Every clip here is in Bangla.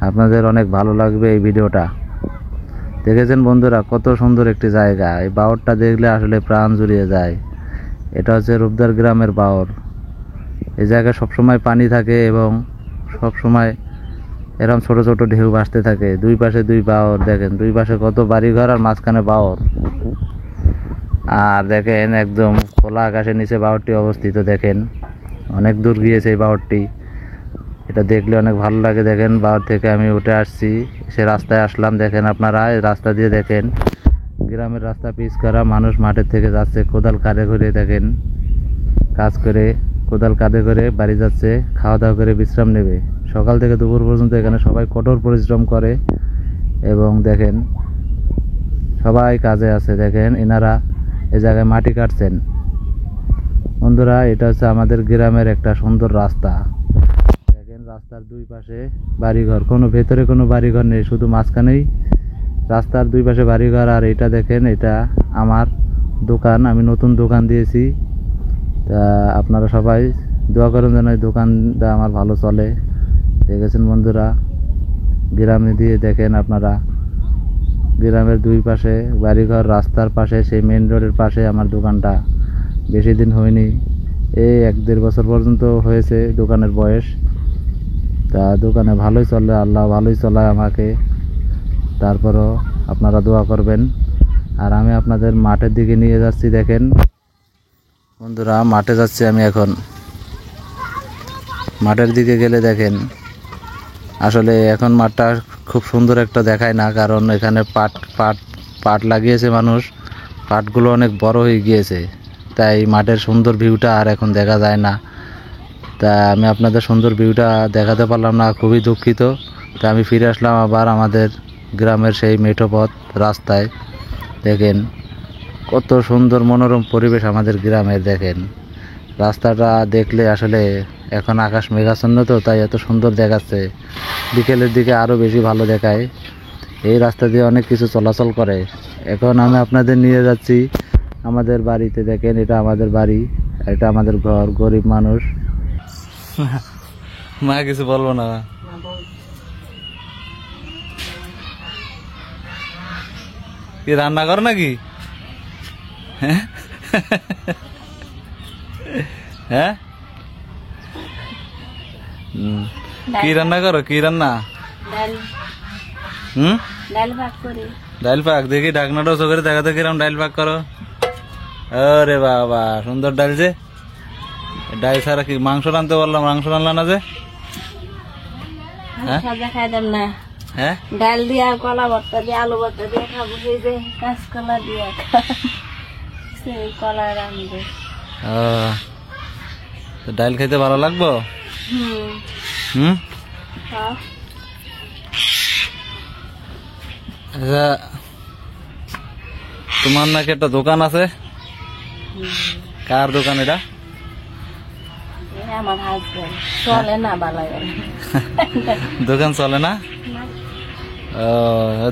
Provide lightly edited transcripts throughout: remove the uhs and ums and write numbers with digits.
আপনাদের অনেক ভালো লাগবে এই ভিডিওটা। দেখেছেন বন্ধুরা কত সুন্দর একটি জায়গা, এই বাওরটা দেখলে আসলে প্রাণ জুড়িয়ে যায়। এটা হচ্ছে রূপদার গ্রামের বাওর। এই জায়গায় সবসময় পানি থাকে এবং সবসময় এরকম ছোট ছোট ঢেউ ভাসতে থাকে। দুই পাশে দুই বাওর, দেখেন দুই পাশে কত বাড়িঘর আর মাঝখানে বাওর। আর দেখেন একদম খোলা আকাশের নিচে বাওরটি অবস্থিত। দেখেন অনেক দূর গিয়েছে এই বাওরটি, এটা দেখলে অনেক ভালো লাগে। দেখেন বাওর থেকে আমি উঠে আসছি, সে রাস্তায় আসলাম। দেখেন আপনারা এই রাস্তা দিয়ে দেখেন গ্রামের রাস্তা পিচ করা, মানুষ মাঠের থেকে যাচ্ছে কোদাল কাঁধে করে, দেখেন কাজ করে কোদাল কাঁধে করে বাড়ি যাচ্ছে, খাওয়া দাওয়া করে বিশ্রাম নেবে। সকাল থেকে দুপুর পর্যন্ত এখানে সবাই কঠোর পরিশ্রম করে এবং দেখেন সবাই কাজে আছে। দেখেন এনারা এই জায়গায় মাটি কাটছেন। বন্ধুরা এটা হচ্ছে আমাদের গ্রামের একটা সুন্দর রাস্তা। দেখেন রাস্তার দুই পাশে বাড়িঘর, কোনো ভেতরে কোনো বাড়িঘর নেই, শুধু মাঝখানেই রাস্তার দুই পাশে বাড়িঘর। আর এটা দেখেন এটা আমার দোকান, আমি নতুন দোকান দিয়েছি। তা আপনারা সবাই দোয়া করেন যেন এই দোকানটা আমার ভালো চলে। দেখেছেন বন্ধুরা গ্রামে দিয়ে দেখেন আপনারা গ্রামের দুই পাশে বাড়িঘর, রাস্তার পাশে সেই মেন রোডের পাশে আমার দোকানটা। বেশি দিন হয়নি, এই 1-1.5 বছর পর্যন্ত হয়েছে দোকানের বয়স। তা দোকানে ভালোই চলে, আল্লাহ ভালোই চলায় আমাকে। তারপরও আপনারা দোয়া করবেন। আর আমি আপনাদের মাঠের দিকে নিয়ে যাচ্ছি। দেখেন বন্ধুরা মাঠে যাচ্ছি আমি এখন। মাঠের দিকে গেলে দেখেন আসলে এখন মাঠটা খুব সুন্দর একটা দেখায় না, কারণ এখানে পাট লাগিয়েছে মানুষ, পাটগুলো অনেক বড় হয়ে গিয়েছে, তাই মাঠের সুন্দর ভিউটা আর এখন দেখা যায় না। তা আমি আপনাদের সুন্দর ভিউটা দেখাতে পারলাম না, খুবই দুঃখিত। তা আমি ফিরে আসলাম আবার আমাদের গ্রামের সেই মেঠো পথ রাস্তায়। দেখেন কত সুন্দর মনোরম পরিবেশ আমাদের গ্রামের। দেখেন রাস্তাটা দেখলে আসলে এখন আকাশ মেঘাচ্ছন্ন তো, তাই এত সুন্দর দেখাচ্ছে। বিকেলের দিকে আরও বেশি ভালো দেখায়। এই রাস্তা দিয়ে অনেক কিছু চলাচল করে। এখন আমি আপনাদের নিয়ে যাচ্ছি আমাদের বাড়িতে। দেখেন এটা আমাদের বাড়ি, এটা আমাদের ঘর, গরিব মানুষ। মা কিছু বলবো না, কি রান্না করো নাকি? হ্যাঁ কি রান্না করো, কি রান্না? ডাইল পাক। দেখি ঢাকনাটা ওসব করে দেখাতে কিরম ডাইল পাক করো। আরে বাবা সুন্দর ডাইল যে। ডাইল ছাড়া কি মাংস রানতে বললাম, মাংস রান্না না যে? হ্যাঁ ডাল দিয়ে কলা ভর্তা দিয়ে আলু ভর্তা দিয়ে খাবো, সেই যে কাঁচকলা দিয়ে কলা রান্ধবো। ডাইল খাইতে ভালো লাগবো। আচ্ছা তোমার নাকি একটা দোকান আছে, কার দোকান এটা? আমার হাজবেন্ড। চলে না ভালো দোকান চলে না?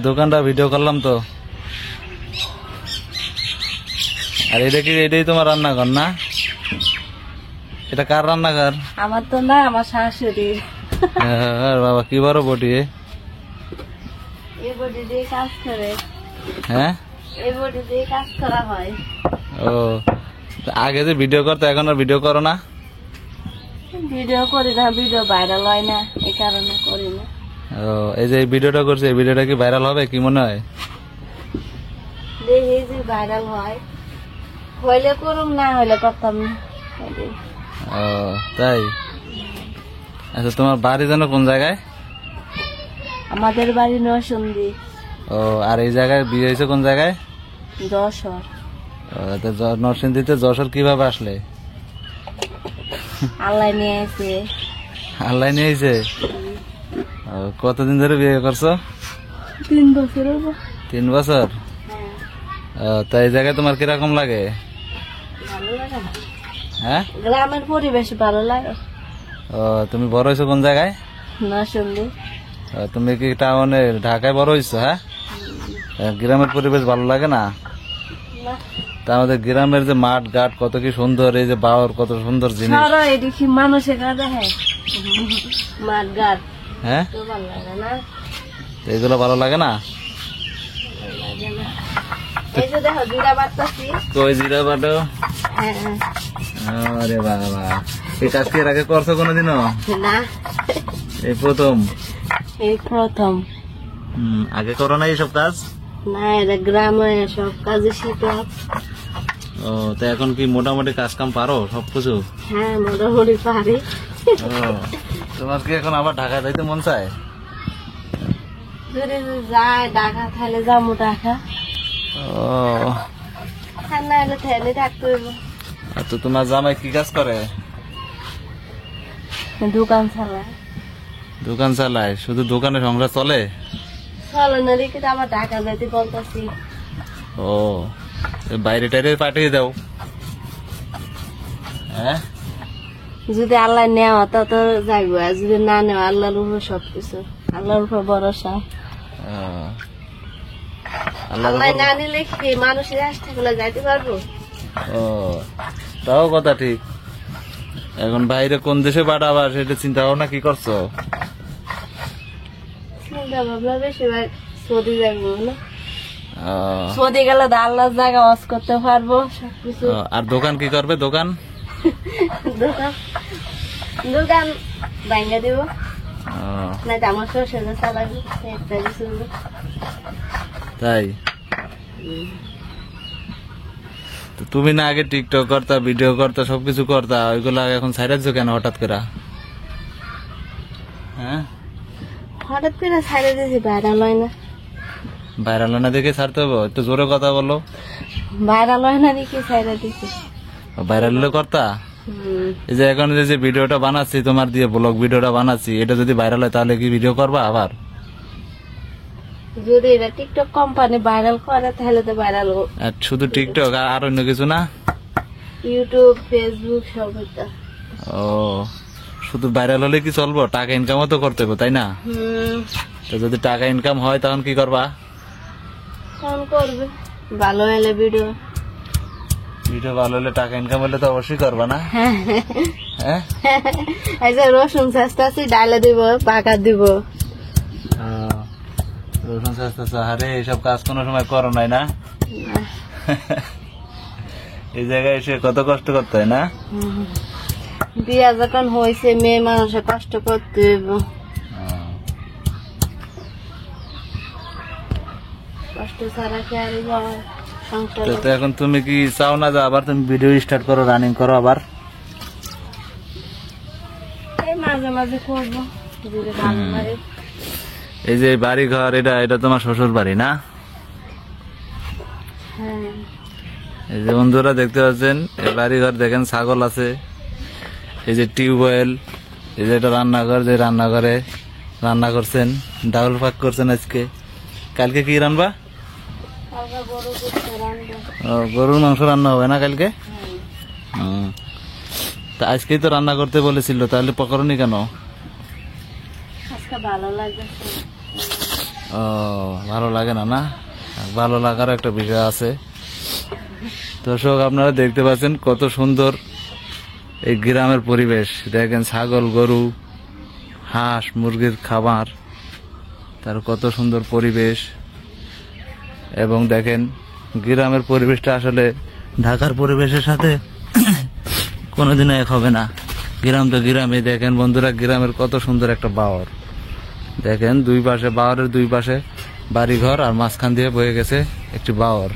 দোকানটা ভিডিও করলাম তো। আর এটা কি, এটাই তোমার রান্নাঘর না? এটা কার রান্নাঘর? আমার তো না, আমার শাশুড়ির। বাবা কি বড় বটি, এই বটি দিয়ে কাজ করে। হ্যাঁ এই বটি দিয়ে কাজ করা হয়। ও আগে যে ভিডিও করতো এখন আর ভিডিও করো না? ভিডিও করি না, ভিডিও ভাইরাল হয় না, এই কারণে করি না। ও এই যে ভিডিওটা করছে, এই ভিডিওটা কি ভাইরাল হবে কি মনে হয়? দেখি যে ভাইরাল হয়, হইলে করুম, না হইলে করতাম না। ও তাই? আচ্ছা তোমার বাড়ি যেন কোন জায়গায়? আমাদের বাড়ি নরসিংদী। ও আর এই জায়গায় বিয়ে হয়েছে কোন জায়গায়? যশোর। নরসিংদীতে যশোর কিভাবে আসলে? আল্লাহ নিয়ে এসে। আল্লাহ নিয়ে এসে? কতদিন ধরে বিয়ে করছো? 3 বছর। 3 বছর? তা এই জায়গায় তোমার কিরকম লাগে? ভালো লাগে না। হ্যাঁ গ্রামের পরিবেশ ভালো লাগে। ও তুমি বড় হয়েছো কোন জায়গায়? নরসিংদী। তুমি কি টাউনে ঢাকায় বড় হয়েছো? হ্যাঁ গ্রামের পরিবেশ ভালো লাগে না? তা আমাদের গ্রামের যে মাঠ ঘাট কত কি সুন্দর, এই যে বাওর কত সুন্দর জিনিস। দেখি মানুষের দেখে মাঠ ঘাট হ্যাঁ, তো ভালো লাগে না, তো এগুলো ভালো লাগে না। ভালো লাগে না। এই যে দেখো জিরা বাটতাছি। কই জিরা বাটো? হ্যাঁ, আরে বাবা, এই কাজ কি এর আগে করছো কোনোদিনও? না এই প্রথম? এই প্রথম। আগে করো না এইসব কাজ? না, এটা গ্রামে সব কাজে শিখলাম। ও, তো এখন কি মোটামুটি কাজ কাম পারো সবকিছু? হ্যাঁ, মোটামুটি পারি। ও, তোমার কি এখন আবার ঢাকা যাইতে মন চায়? যদি যায় ঢাকা তাহলে যাবো ঢাকা, ও, আর না হলে থাইলে থাকতে হইব। আর তো তোমার জামাই কি কাজ করে? দোকান চালায়। দোকান চালায়? শুধু দোকানে সংসার চলে? চলে না রেখে তো আবার ঢাকা যাইতে বলতেছি। ও, বাইরে টাইরে পাঠিয়ে দাও। হ্যাঁ, যদি আল্লাহ নেওয়া তা তো যাইব, আর যদি না নেওয়া আল্লাহর উপর সবকিছু, আল্লাহর উপর ভরসা। আল্লাহ না নিলে কি মানুষের আসতে গেলে যাইতে পারবো? ও, তাও কথা ঠিক। এখন বাইরে কোন দেশে পাঠাবা সেটা চিন্তা ভাবনা কি করছো? চিন্তা ভাবনা বেশিরভাগ সৌদি যাইব না। ও, সৌদি গেলে তো আল্লাহর জায়গা ওয়াজ করতে পারবো সবকিছু। আর দোকান কি করবে? দোকান দোকান দোকান ভাঙ্গা দিব, ও, না তো আমার শ্বশুর চালাবি একটা কিছু। তাই? তো তুমি না আগে টিকটক করতা, ভিডিও করতা, সবকিছু করতা, ওইগুলা এখন ছাইরাচ্ছ কেন হঠাৎ করে? হ্যাঁ, হঠাৎ করে ছাড়ে দিয়েছি, ভাইরাল হয় না। ভাইরাল না দেখে ছাড়তে হবে, একটু জোরে কথা বলো। ভাইরাল হয় না দেখি ছাড়ে দিয়েছি। ভাইরাল হলে করতা? এই যে এখন যে ভিডিওটা বানাচ্ছি তোমার দিয়ে, ব্লগ ভিডিওটা বানাচ্ছি, এটা যদি ভাইরাল হয় তাহলে কি ভিডিও করবা আবার? যদি এটা টিকটক কোম্পানি ভাইরাল করে তাহলে তো ভাইরাল হোক। আর শুধু টিকটক আর অন্য কিছু না? ইউটিউব, ফেসবুক সব এটা। ও, শুধু ভাইরাল হলে কি চলবো? টাকা ইনকামও তো করতে হবে, তাই না? তো যদি টাকা ইনকাম হয় তখন কি করবা? ফোন করবে, ভালো হলে ভিডিও। ভিডিও ভালো হলে, টাকা ইনকাম হলে তো অবশ্যই করবা না? হ্যাঁ, এই যে রসুন চেষ্টা আছি, ডালে দিব, পাকা দিব। রসুন চাষতেছ? আরে এইসব কাজ কোনো সময় করো নাই না? এই জায়গায় এসে কত কষ্ট করতে হয় না? বিয়া যখন হয়েছে মেয়ে মানুষে কষ্ট করতে হইব, কষ্ট ছাড়া কি আর সংসার। তো এখন তুমি কি চাও না যে আবার তুমি ভিডিও স্টার্ট করো, রানিং করো আবার? এই মাঝে মাঝে করবো যদি ভালো লাগে। এই যে বাড়ি ঘর, এটা তোমার শ্বশুর বাড়ি না? হ্যাঁ, এই যে বন্ধুরা দেখতে পাচ্ছেন, এই বাড়ি ঘর দেখেন, ছাগল আছে, এই যে টিউবওয়েল, এই যে এটা রান্নাঘর, যে রান্নাঘরে রান্না করছেন, ডাউল পাক করছেন আজকে। কালকে কি রান্না? কালকে বড় করতে রান্না। ও, গরুর মাংস রান্না হবে না কালকে? তা আজকেই তো রান্না করতে বলেছিল, তাহলে পকড়নি কেন? আজকে ভালো লাগছে। ও, ভালো লাগে না? না, ভালো লাগার একটা বিষয় আছে। দর্শক, আপনারা দেখতে পাচ্ছেন কত সুন্দর এই গ্রামের পরিবেশ। দেখেন ছাগল, গরু, হাঁস, মুরগির খাবার, তার কত সুন্দর পরিবেশ। এবং দেখেন গ্রামের পরিবেশটা আসলে ঢাকার পরিবেশের সাথে কোনোদিনও এক হবে না। গ্রাম তো গ্রামে। দেখেন বন্ধুরা, গ্রামের কত সুন্দর একটা বাওর। দেখেন দুই পাশে, বাওরের দুই পাশে বাড়িঘর, আর মাঝখান দিয়ে বয়ে গেছে একটি বাওর।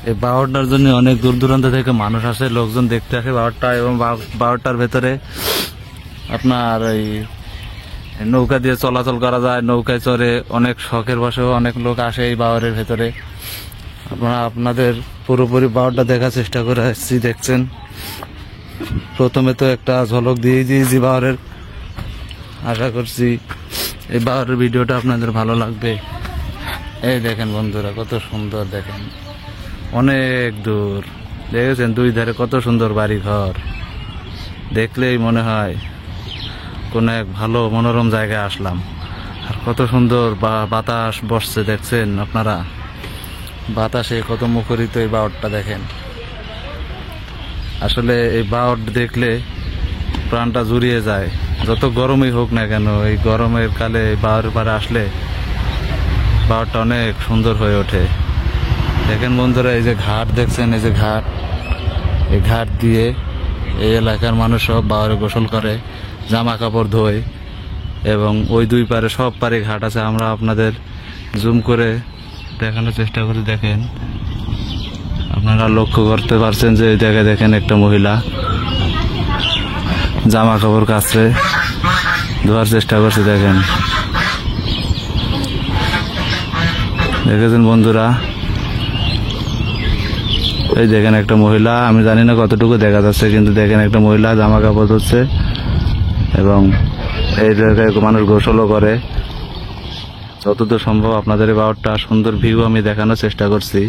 এই বাওরটার জন্য অনেক দূর দূরান্ত থেকে মানুষ আসে, লোকজন দেখতে আসে বাওরটা। এবং বাওরটার ভেতরে আপনার এই নৌকা দিয়ে চলাচল করা যায়, নৌকায় চড়ে অনেক শখের বসেও অনেক লোক আসে এই বাওরের ভেতরে। আপনারা আপনাদের পুরোপুরি বাওরটা দেখার চেষ্টা করে আসছি। দেখছেন, প্রথমে তো একটা ঝলক দিয়ে দিয়েছি বাওরের। আশা করছি এই বাওরের ভিডিওটা আপনাদের ভালো লাগবে। এই দেখেন বন্ধুরা, কত সুন্দর, দেখেন অনেক দূর, দেখেছেন দুই ধারে কত সুন্দর বাড়ি ঘর। দেখলেই মনে হয় কোন এক ভালো মনোরম জায়গায় আসলাম। আর কত সুন্দর বাতাস বসছে, দেখছেন আপনারা, বাতাসে কত মুখরিত এই বাওরটা। দেখেন, আসলে এই বাওর দেখলে প্রাণটা জুড়িয়ে যায়। যত গরমই হোক না কেন, এই গরমের কালে এই বাওয়ারের পাড়ে আসলে বাওয়ারটা অনেক সুন্দর হয়ে ওঠে। দেখেন বন্ধুরা, এই যে ঘাট দেখছেন, এই যে ঘাট, এই ঘাট দিয়ে এই এলাকার মানুষ সব বাওয়ারে গোসল করে, জামা কাপড় ধোয়, এবং ওই দুই পারে সব পারে ঘাট আছে। আমরা আপনাদের জুম করে দেখানোর চেষ্টা করি। দেখেন, আপনারা লক্ষ্য করতে পারছেন যে এই জায়গায় দেখেন একটা মহিলা জামা কাপড় কাচছে, ধোয়ার চেষ্টা করছে। দেখেন, দেখেছেন বন্ধুরা, এই দেখেন একটা মহিলা, আমি জানি না কতটুকু দেখা যাচ্ছে, কিন্তু দেখেন একটা মহিলা জামা কাপড় ধুচ্ছে, এবং এই জায়গায় মানুষ গোসলও করে। যতদূর সম্ভব আপনাদের এই বাওয়ারটা সুন্দর ভিউ আমি দেখানোর চেষ্টা করছি।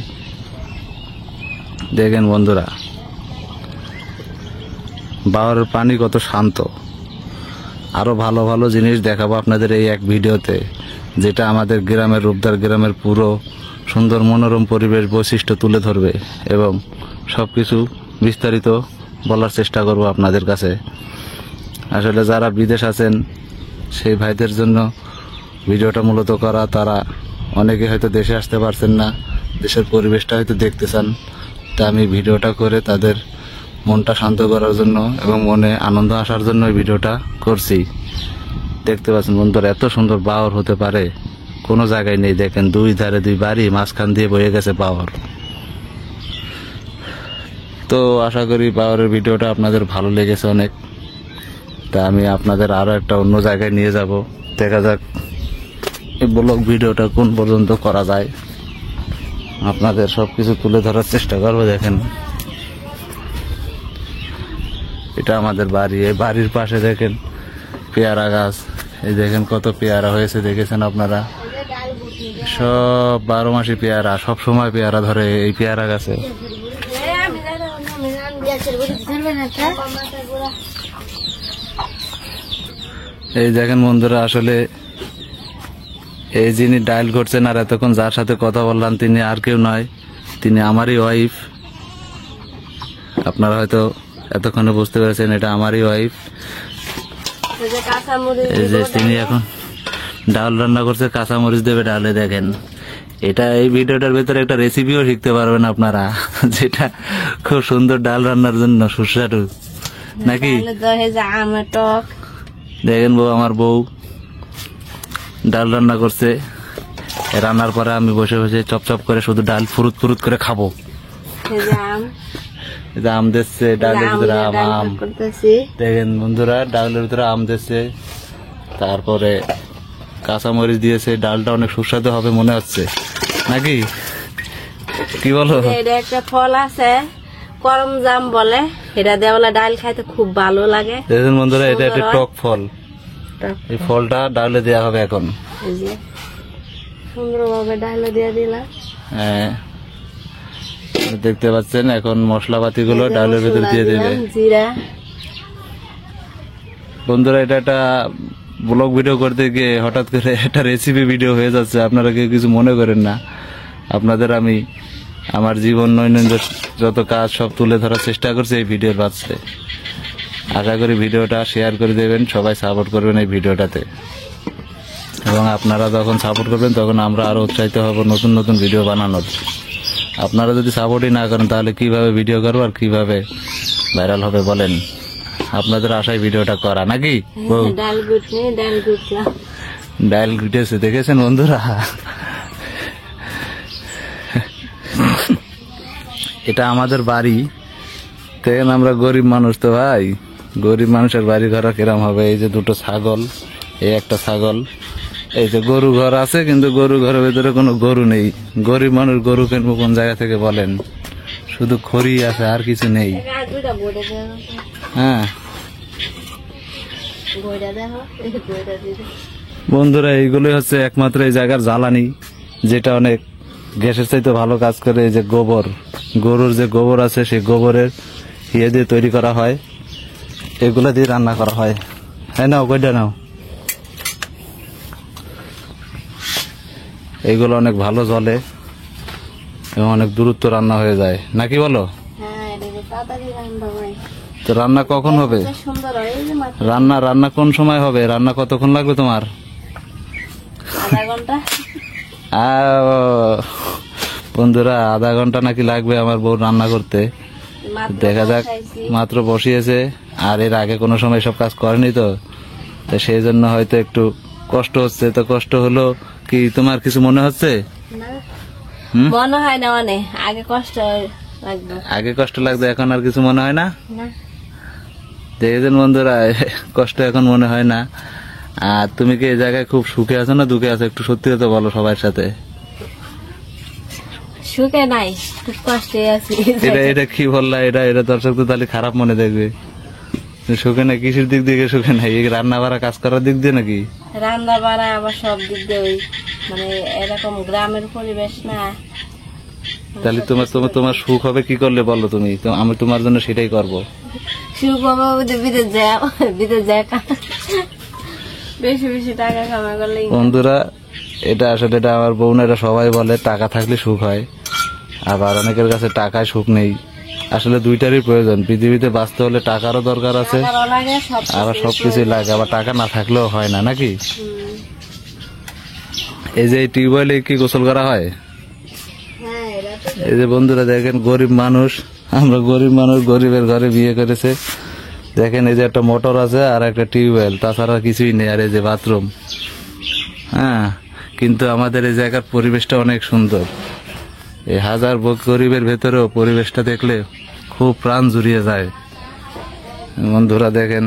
দেখেন বন্ধুরা, বাওয়ারের পানি কত শান্ত। আরো ভালো ভালো জিনিস দেখাবো আপনাদের এই এক ভিডিওতে, যেটা আমাদের গ্রামের, রূপদার গ্রামের পুরো সুন্দর মনোরম পরিবেশ বৈশিষ্ট্য তুলে ধরবে, এবং সবকিছু বিস্তারিত বলার চেষ্টা করব আপনাদের কাছে। আসলে যারা বিদেশ আছেন সেই ভাইদের জন্য ভিডিওটা মূলত করা। তারা অনেকে হয়তো দেশে আসতে পারছেন না, দেশের পরিবেশটা হয়তো দেখতে চান, তা আমি ভিডিওটা করে তাদের মনটা শান্ত করার জন্য এবং মনে আনন্দ আসার জন্য এই ভিডিওটা করছি। দেখতে পাচ্ছেন বন্ধুরা, এত সুন্দর বাওয়ার হতে পারে কোনো জায়গায় নেই। দেখেন, দুই ধারে দুই বাড়ি, মাঝখান দিয়ে বয়ে গেছে বাওয়ার। তো আশা করি বাওয়ারের ভিডিওটা আপনাদের ভালো লেগেছে অনেক। তা আমি আপনাদের আরো একটা অন্য জায়গায় নিয়ে যাব, দেখা যাক এই ব্লগ ভিডিওটা কোন পর্যন্ত করা যায়। আপনাদের সবকিছু তুলে ধরার চেষ্টা করবো। দেখেন, এটা আমাদের বাড়ি। এই বাড়ির পাশে দেখেন পেয়ারা গাছ, এই দেখেন কত পেয়ারা হয়েছে, দেখেছেন আপনারা। সব 12 মাসি পেয়ারা, সব সময় পেয়ারা ধরে এই পেয়ারা গাছে। এই দেখেন বন্ধুরা, আসলে এই যিনি ডায়াল করছেন আর এতক্ষণ যার সাথে কথা বললাম, তিনি আর কেউ নয়, তিনি আমারই ওয়াইফ। আপনারা হয়তো এতক্ষণে বুঝতে পেরেছেন এটা আমারই ওয়াইফ। এই যে তিনি এখন ডাল রান্না করছে, কাঁচামরিচ দেবে ডালে। দেখেন, এটা এই ভিডিওটার ভেতরে একটা রেসিপিও শিখতে পারবেন আপনারা, যেটা খুব সুন্দর ডাল রান্নার জন্য সুস্বাদু, নাকি? দেখেন বউ, আমার বউ ডাল রান্না করছে। রান্নার পরে আমি বসে বসে চপ করে শুধু ডাল ফুরুত ফুরুত করে খাবো। আম দিচ্ছে ডালের ভিতরে, আম দেখেন বন্ধুরা, ডালের ভিতরে আম দিচ্ছে, তারপরে কাঁচামরিচ দিয়েছে। ডালটা অনেক সুস্বাদু হবে মনে হচ্ছে, নাকি? কি বলো? এটা একটা ফল আছে, করম জাম বলে, এটা দেওয়ালা ডাল খাইতে খুব ভালো লাগে। দেখেন বন্ধুরা, এটা একটা টক ফল। এই ফলটা ডালে দেওয়া হবে এখন। সুন্দরভাবে ডালে দিয়ে দিলাম। হ্যাঁ, দেখতে পাচ্ছেন এখন মশলাপাতি গুলো ডালের ভিতর দিয়ে দেবে। জিরা। বন্ধুরা, এটা একটা ব্লগ ভিডিও করতে গিয়ে হঠাৎ করে একটা রেসিপি ভিডিও হয়ে যাচ্ছে, আপনারা কেউ কিছু মনে করেন না। আপনাদের আমি আমার জীবন দৈনন্দিন যত কাজ সব তুলে ধরার চেষ্টা করছি এই ভিডিওর মাঝে। আশা করি ভিডিওটা শেয়ার করে দেবেন, সবাই সাপোর্ট করবেন এই ভিডিওটাতে, এবং আপনারা যখন সাপোর্ট করবেন তখন আমরা আরো উৎসাহিত হব নতুন নতুন ভিডিও বানানোর। আপনারা যদি সাপোর্টই না করেন তাহলে কিভাবে ভিডিও করবো আর কিভাবে ভাইরাল হবে বলেন? আপনাদের আশায় ভিডিওটা করা, নাকি? ডাল গুটেছে, দেখেছেন বন্ধুরা? এটা আমাদের বাড়ি। দেখেন, আমরা গরিব মানুষ তো ভাই, গরিব মানুষের বাড়ি ঘর কিরম হবে? এই যে দুটো ছাগল, এই একটা ছাগল, এই যে গরু ঘর আছে, কিন্তু গরু ঘরের ভেতরে কোনো গরু নেই। গরিব মানুষ গরু কিনবো কোন জায়গা থেকে বলেন? শুধু খড়ি আছে, আর কিছু নেই। হ্যাঁ বন্ধুরা, এইগুলোই হচ্ছে একমাত্র এই জায়গার জ্বালানি, যেটা অনেক গ্যাসের চাইতে ভালো কাজ করে। এই যে গোবর, গরুর যে গোবর আছে, সেই গোবরের ইয়ে দিয়ে তৈরি করা হয়, এগুলা দিয়ে রান্না করা হয়। হ্যাঁ, নাও কয়টা নাও। এইগুলো অনেক ভালো জ্বলে এবং অনেক দূরত্ব রান্না হয়ে যায়, নাকি বলো? তো রান্না কখন হবে? কত সুন্দর হয়, এই যে মাত্র রান্না কোন সময় হবে? রান্না কতক্ষণ লাগবে তোমার? আধা ঘন্টা। বন্ধুরা, আধা ঘন্টা নাকি লাগবে আমার বউ রান্না করতে। মাত্র দেখা যাক, বসাইছি। মাত্র বসিয়েছে, আর এর আগে কোনো সময় সব কাজ করেনি তো সেই জন্য হয়তো একটু কষ্ট হচ্ছে। তো কষ্ট হলো কি তোমার কিছু মনে হচ্ছে? না, হুম? মনে হয় না, মানে আগে কষ্ট লাগবে আগে কষ্ট লাগতো, এখন আর কিছু মনে হয় না। না। দেখেছেন বন্ধুরা, কষ্ট এখন মনে হয় না। আর তুমি কি এই জায়গায় খুব সুখে আছো না দুঃখে আছো? একটু সত্যি কথা বলো সবার সাথে। সুখে নাই, খুব কষ্টে আছি। এটা কি বললা? এটা দর্শক তো তাহলে খারাপ মনে দেখবে। সুখে না কিসের দিক দিয়ে সুখে নাই? এই রান্না বাড়া কাজ করার দিক দিয়ে নাকি? রান্না বান্না আবার সব দিক দিয়ে ওই মানে এরকম গ্রামের পরিবেশ না। তাহলে তোমার সুখ হবে কি করলে বলো তুমি? তো আমি তোমার জন্য সেটাই করব। সুখ বাবা বিদেশ যায় বেশি বেশি টাকা কামাই করলে। বন্ধুরা, এটা আসলে এটা আমার বোনেরা সবাই বলে টাকা থাকলে সুখ হয়, আবার অনেকের কাছে টাকায় সুখ নেই। আসলে দুইটারই প্রয়োজন। পৃথিবীতে বাঁচতে হলে টাকারও দরকার আছে, টাকারও লাগে, আবার সবকিছুই লাগে। আবার টাকা না থাকলেও হয় না, নাকি? এই যে টিউবওয়েলে কি গোসল করা হয়? হ্যাঁ, এটা তো এই যে বন্ধুরা দেখেন, গরিব মানুষ, আমরা গরিব মানুষ, গরিবের ঘরে বিয়ে করেছে। দেখেন এই যে একটা মোটর আছে আর একটা টিউবওয়েল, তাছাড়া কিছুই নেই। আর এই যে বাথরুম। হ্যাঁ, কিন্তু আমাদের এই জায়গার পরিবেশটা অনেক সুন্দর। এই হাজার গরিবের ভেতরেও পরিবেশটা দেখলে খুব প্রাণ জুড়িয়ে যায়। বন্ধুরা দেখেন,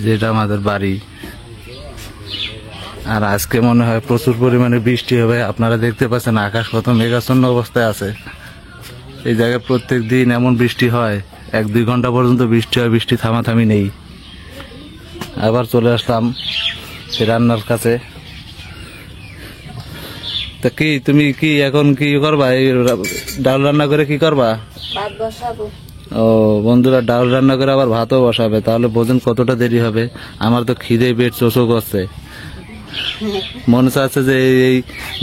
যেটা আমাদের বাড়ি। আর আজকে মনে হয় প্রচুর পরিমাণে বৃষ্টি হবে। আপনারা দেখতে পাচ্ছেন আকাশ কত মেঘাচ্ছন্ন অবস্থায় আছে। এই জায়গায় প্রত্যেক দিন এমন বৃষ্টি হয়, 1-2 ঘন্টা পর্যন্ত বৃষ্টি হয়, বৃষ্টি থামাথামি নেই। আবার চলে আসলাম সে রান্নার কাছে। তা কি তুমি কি এখন কি করবা? এই ডাল রান্না করে কি করবা? ভাত বসাবো। ও বন্ধুরা, ডাল রান্না করে আবার ভাতও বসাবে, তাহলে বোঝেন কতটা দেরি হবে। আমার তো খিদে পেট চোচো করছে। মনে চাচ্ছে যে এই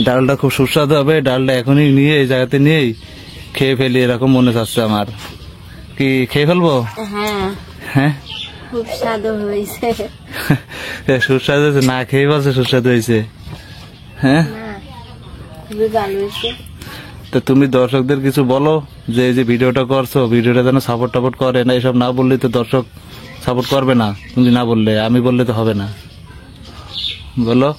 ডালটা খুব সুস্বাদু হবে, ডালটা এখনই নিয়ে এই জায়গাতে নিয়েই খেয়ে ফেলি, এরকম মনে চাচ্ছে আমার। কি খেয়ে ফেলবো? হ্যাঁ, হ্যাঁ, খুব স্বাদ হয়েছে। সুস্বাদু হয়েছে? না খেয়ে বলছে সুস্বাদু হয়েছে। হ্যাঁ, না, খুবই ভালো হয়েছে। তো তুমি দর্শকদের কিছু বলো যে এই যে ভিডিওটা করছো, ভিডিওটা যেন সাপোর্ট টাপোর্ট করে না। এসব না বললে তো দর্শক সাপোর্ট করবে না। তুমি না বললে, আমি বললে তো হবে না। বলো।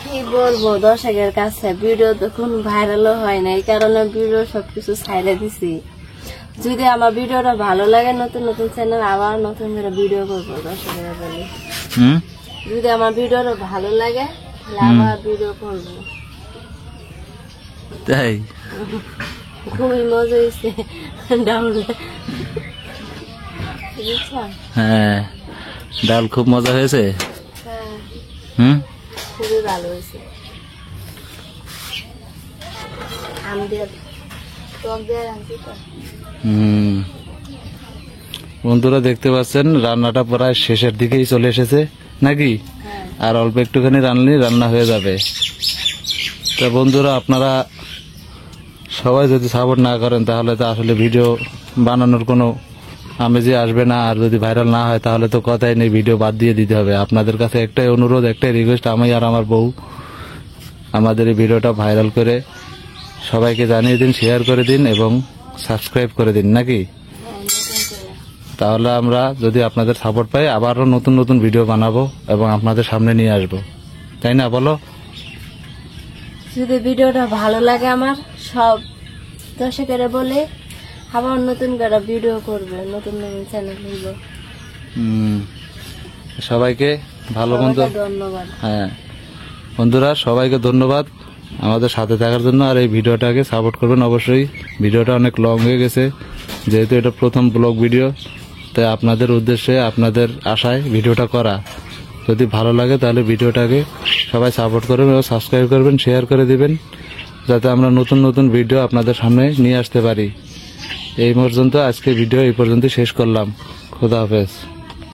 কি বলবো দর্শকের কাছে, ভিডিও তখন ভাইরালও হয় না, এই কারণে ভিডিও সবকিছু ছাইড়ে দিছি। যদি আমার ভিডিওটা ভালো লাগে, নতুন নতুন চ্যানেল আবার নতুন করে ভিডিও করবো দর্শকেরা বলে। হুম, যদি আমার ভিডিওটা ভালো লাগে তাহলে আবার ভিডিও করবো। তাই? খুবই মজা হয়েছে ডাউন। হ্যাঁ, ডাল খুব মজা হয়েছে। হ্যাঁ, হুম, খুবই ভালো হয়েছে। আম দিয়ে টক দিয়ে রাঁধছি তো। হুম। বন্ধুরা দেখতে পাচ্ছেন রান্নাটা প্রায় শেষের দিকেই চলে এসেছে, নাকি? হ্যাঁ, আর অল্প একটুখানি রান্নাই রান্না হয়ে যাবে। তা বন্ধুরা, আপনারা সবাই যদি সাপোর্ট না করেন তাহলে তো আসলে ভিডিও বানানোর কোনো আমেজই আসবে না। আর যদি ভাইরাল না হয় তাহলে তো কথাই নেই, ভিডিও বাদ দিয়ে দিতে হবে। আপনাদের কাছে একটাই অনুরোধ, একটাই রিকোয়েস্ট, আমি আর আমার বউ আমাদের এই ভিডিওটা ভাইরাল করে সবাইকে জানিয়ে দিন, শেয়ার করে দিন এবং সাবস্ক্রাইব করে দিন, নাকি? হ্যাঁ, নতুন করে। তাহলে আমরা যদি আপনাদের সাপোর্ট পাই আবারও নতুন নতুন ভিডিও বানাবো এবং আপনাদের সামনে নিয়ে আসবো, তাই না? বলো। যদি ভিডিওটা ভালো লাগে আমার, সব দর্শকেরা বলে আবার নতুন করে ভিডিও করবে, নতুন নতুন চ্যানেল হইব। সবাইকে ভালো মন্দ, সবাইকে ধন্যবাদ। হ্যাঁ বন্ধুরা, সবাইকে ধন্যবাদ আমাদের সাথে থাকার জন্য। আর এই ভিডিওটাকে সাপোর্ট করবেন অবশ্যই। ভিডিওটা অনেক লং হয়ে গেছে, যেহেতু এটা প্রথম ব্লগ ভিডিও, তাই আপনাদের উদ্দেশ্যে, আপনাদের আশায় ভিডিওটা করা। যদি ভালো লাগে তাহলে ভিডিওটাকে সবাই সাপোর্ট করবেন এবং সাবস্ক্রাইব করবেন, শেয়ার করে দিবেন, যাতে আমরা নতুন নতুন ভিডিও আপনাদের সামনে নিয়ে আসতে পারি। এই পর্যন্ত, আজকে ভিডিও এই পর্যন্ত শেষ করলাম। খোদা হাফেজ।